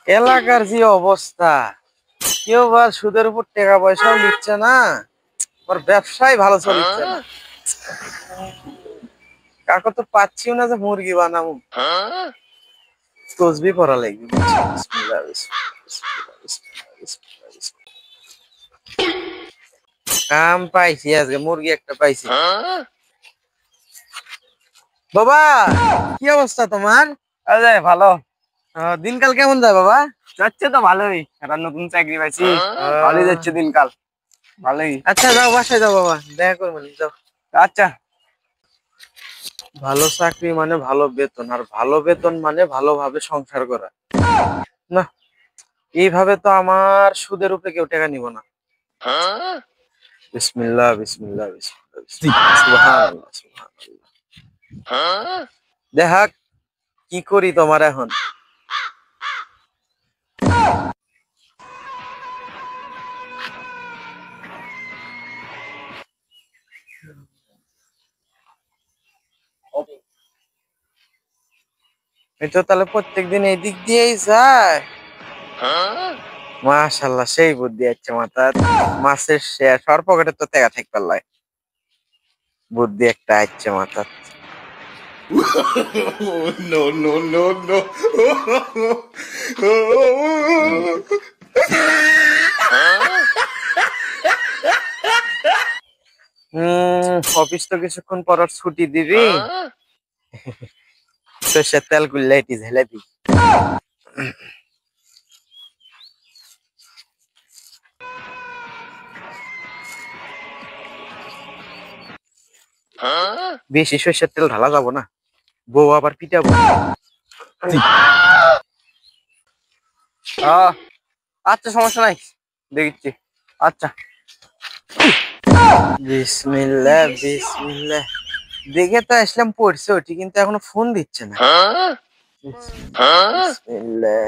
এলাকার যে অবস্থা, কেউ বা সুদের উপর টাকা পয়সাও নিচ্ছে না, ওর ব্যবসায় ভালো চলিচ্ছে না। কাকু তো পাচ্ছিও না যে মুরগি বানাবো, তসবি পড়া লাগবে। বিসমিল্লাহ, বিসমিল্লাহ, বিসমিল্লাহ, বিসমিল্লাহ, বিসমিল্লাহ, বিসমিল্লাহ। কাম পাইছি, আজকে মুরগি একটা পাইছি। বাবা, কি অবস্থা তোমার? আরে ভালো দিনকাল কেমন যায় বাবা? যাচ্ছে তো ভালোই। একটা নতুন চাকরি পাইছি, ভালোই যাচ্ছে দিনকাল, ভালোই। আচ্ছা যাও, বাসায় যাও বাবা, দেখা করবো যাও। আচ্ছা, ভালো চাকরি মানে ভালো বেতন, আর ভালো বেতন মানে ভালোভাবে সংসার করা। না, এইভাবে তো আমার সুদের উপরে কেউ টাকা নিব না। বিসমিল্লাহ, বিসমিল্লাহ, বিসমিল্লাহ, বিসমিল্লাহ, সুবহানাল্লাহ, সুবহানাল্লাহ। দেখা কি করি তোমার এখন। এই তো তাহলে প্রত্যেকদিন এই দিক দিয়েই যায়। মাশাআল্লাহ, সেই বুদ্ধি আছে মাথার। মাছের শেষ আর পকেটে তো টাকা থাকবার লাই, বুদ্ধি একটা আছে মাথার। No, no, no, no. Office তো কিছুক্ষণ পর আর ছুটি দিবি, সর্ষের তেল গুল্লা এটি ঝেলে দি। বেশি সর্ষের তেল ঢালা যাবো না, বউ আবার পিটাবো। আচ্ছা সমস্যা নাই, দেখছি। আচ্ছা, বিসমিল্লাহ, বিসমিল্লাহ। দেখে তো আসলাম পড়ছে ওটি, কিন্তু এখনো ফোন দিচ্ছে না। বিসমিল্লাহ।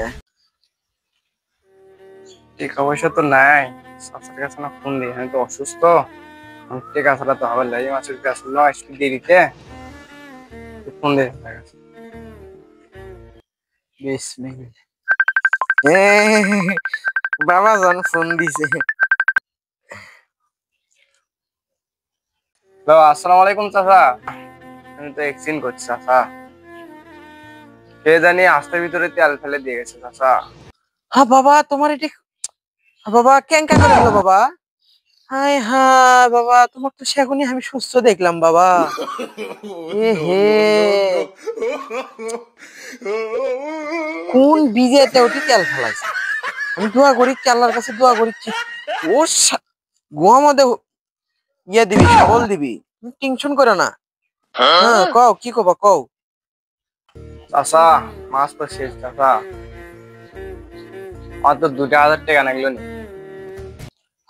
টাকা পয়সা তো নাই, চাচার কাছে না ফোন দিই, আমি তো অসুস্থ। টাকা ছাড়া তো হবে না, এই মাসের কাছে আসলে দেরিতে ফোন দে। বিসমিল্লাহ। বাবা জন ফোন দিছে। আসসালামু আলাইকুম চাচা, আমি তো এক্সচেঞ্জ করছি চাচা। কে জানি আস্তের ভিতরে তেল ফেলে দিয়ে গেছে চাচা। হ্যাঁ বাবা, তোমার এটি বাবা কেঙ্কা করে হলো বাবা? হাই হ্যাঁ বাবা, তোমার তো সেগুনি আমি সুস্থ দেখলাম বাবা। এ No, হে, no, no, no. কোন বিজেতে ওটি তেল ফেলাইছে? আমি দোয়া করি, আল্লাহর কাছে দোয়া করিচ্ছি ও গোয়া মধ্যে ইয়ে দিবি, সবল দিবি, টেনশন করে না। হ্যাঁ কও, কি কবা কও। চাচা মাস তো শেষ চাচা, আমার তো 2,000 টাকা লাগলো নি।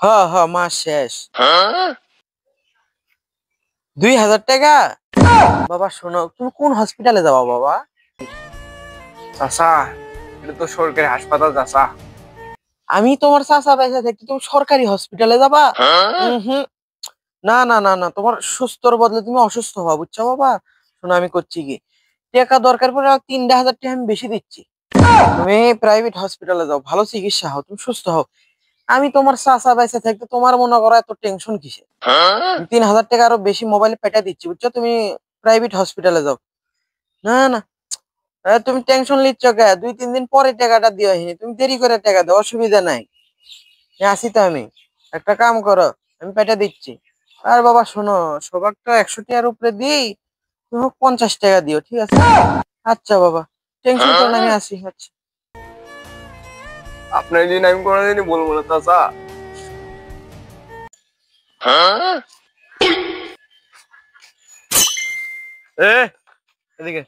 হ্যাঁ হ্যাঁ, মাস শেষ। 2,000 টাকা? বাবা শোনো, তুমি কোন হসপিটালে যাবা বাবা? চাচা এটা তো সরকারি হাসপাতাল চাচা। আমি তোমার চাচা পয়সা থাকতে তুমি সরকারি হসপিটালে যাবা? হুম, না না না না, তোমার সুস্থর বদলে তুমি অসুস্থ হওয়া, বুঝছো বাবা? শোনো, আমি করছি কি, টাকা দরকার পড়ে 3,000 টাকা আমি বেশি দিচ্ছি। তুমি প্রাইভেট হসপিটালে যাও, ভালো চিকিৎসা হও, তুমি সুস্থ হও। আমি তোমার চাচা পয়সা থাকতে তোমার মনে করো এত টেনশন কিসে? 3,000 টাকা আরো বেশি মোবাইলে পেটা দিচ্ছি, বুঝছো? তুমি প্রাইভেট হসপিটালে যাও। না না, তুমি টেনশন নিচ্ছ কে? 2-3 দিন পরে টাকাটা দিও, তুমি দেরি করে টাকা দাও, অসুবিধা নাই। আসি তো আমি, একটা কাম করো, আমি পেটা দিচ্ছি। আর বাবা শোনো, সবারটা 100 টাকার উপরে দিই, তুমি 50 টাকা দিও, ঠিক আছে? আচ্ছা বাবা, টেনশন করো না, আমি আসি। আচ্ছা। আপনার দিন আমি কোনোদিনই বলবো না চাচা। এ এদিকে।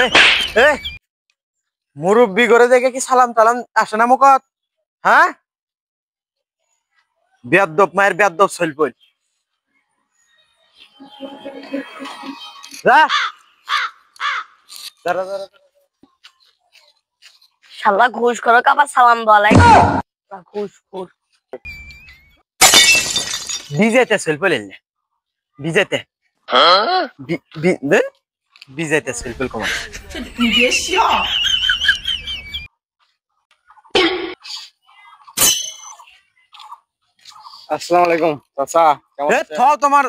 এ এ মুরব্বি করে দেখে কি সালাম টালাম আসে না মুখত? হ্যাঁ, বেয়াদ্দপ মায়ের বেয়াদ্দপ চলবই। যা, দাঁড়া দাঁড়া। শালা ঘুষ করো আবার সালাম দেওয়া লাগে। ঘুষ ঘুষ ডিজেতে চলবই, ডিজেতে বিজাইতে সেলফেল কমা। আসসালামু আলাইকুম চাচা, কেমন এ, আছেন? থাও তোমার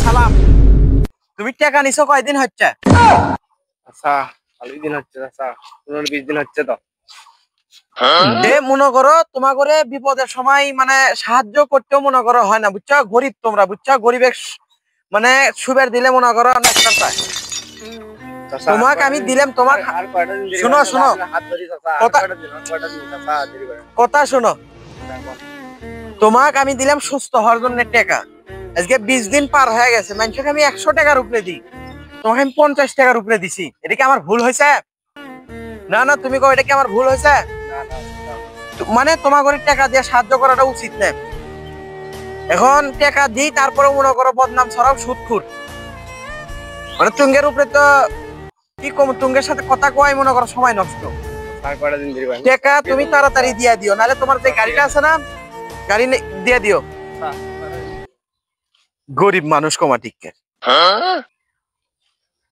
সালাম। তুমি টাকা নিছো কয়দিন হচ্ছে? চাচা ভালোই দিন হচ্ছে চাচা, 15-20 দিন হচ্ছে তো। মনে করো তোমার করে বিপদের সময় মানে সাহায্য করতেও মনে করো হয় না, বুঝছো? গরিব তোমরা, বুঝছো? গরিবের মানে সুবের দিলে মনে করো নেকটার পায়। চাচা, তোমাকে আমি দিলাম, তোমার আর কয়টা দিন দেরি শোনো, করেন, শোনো। আপনার হাত ধরি চাচা, আর কথা- কয়টা দিন, চাচা দেরি করেন। কথা শোনো, তোমাকে আমি দিলাম সুস্থ হওয়ার জন্য টাকা। আজকে 20 দিন পার হয়ে গেছে, মানুষকে আমি 100 টাকার উপরে দিই, তোমাকে আমি 50 টাকার উপরে দিছি। এটা কি আমার ভুল হয়েছে? না না, তুমি কো এটা কি আমার ভুল হয়েছে? না না চাচা, মানে তোমার ঘরে টাকা দিয়ে সাহায্য করাটা উচিত না। এখন টাকা দিই তারপরে মনে করো বদনাম ছড়াও সুদখুর। মানে তুঙ্গের উপরে তো কি কম, তুঙ্গের সাথে কথা কয় মনে করো সময় নষ্ট। আর কয়টা দিন দেরি করেন। টাকা তুমি তাড়াতাড়ি দিয়ে দিও, নাহলে তোমার যে গাড়িটা আছে না, গাড়ি দিয়ে দিও। চাচা, গরিব মানুষ কমা ঠিক